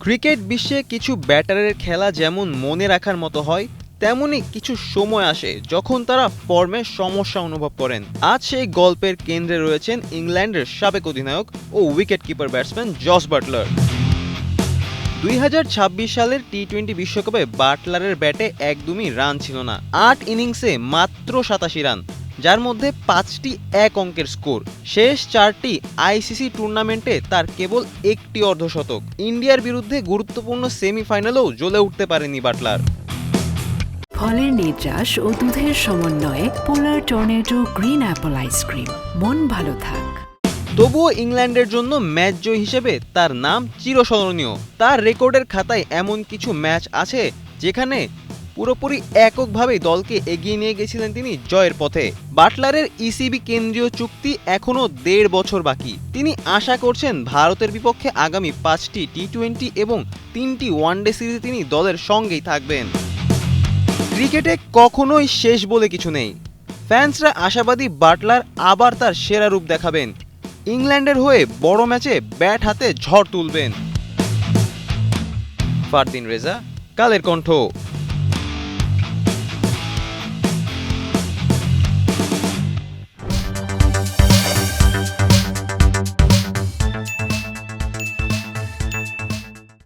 Cricket বিশ্বে কিছু ব্যাটারের খেলা যেমন মনে রাখার মতো হয়, তেমনই কিছু সময় আসে যখন তারা ফর্মে সমস্যা অনুভব করেন। আজ সেই গল্পের কেন্দ্রে রয়েছেন ইংল্যান্ডের সাবেক অধিনায়ক ও wicket keeper batsman Jos Buttler. 2026 সালের টি-20 বিশ্বকাপে বাটলারের ব্যাটে একদমই রান ছিল না। 8 ইনিংসে মাত্র 87 রান, যার মধ্যে 5টি এক অঙ্কের স্কোর। শেষ 4টি আইসিসি টুর্নামেন্টে তার কেবল একটি অর্ধশতক। ইন্ডিয়ার বিরুদ্ধে গুরুত্বপূর্ণ সেমিফাইনালেও জ্বলে উঠতে পারেনি বাটলার। ফলের নির্যাস ও দুধের সমন্বয়ে পোলার টর্নেডো গ্রিন অ্যাপল আইসক্রিম। মন ভালো থাক। তবুও ইংল্যান্ডের জন্য ম্যাচ জয় হিসেবে তার নাম চিরস্মরণীয়। তার রেকর্ডের খাতায় এমন কিছু ম্যাচ আছে যেখানে পুরোপুরি এককভাবেই দলকে এগিয়ে নিয়ে গেছিলেন তিনি জয়ের পথে। বাটলারের ইসিবি কেন্দ্রীয় চুক্তি এখনও 1.5 বছর বাকি। তিনি আশা করছেন ভারতের বিপক্ষে আগামী 5টি টি-20 এবং 3টি ওয়ানডে সিরিজে তিনি দলের সঙ্গেই থাকবেন। ক্রিকেটে কখনোই শেষ বলে কিছু নেই। ফ্যান্সরা আশাবাদী বাটলার আবার তার সেরা রূপ দেখাবেন, ইংল্যান্ডের হয়ে বড় ম্যাচে ব্যাট হাতে ঝড় তুলবেন। ফারদিন রেজা, কালের কণ্ঠ।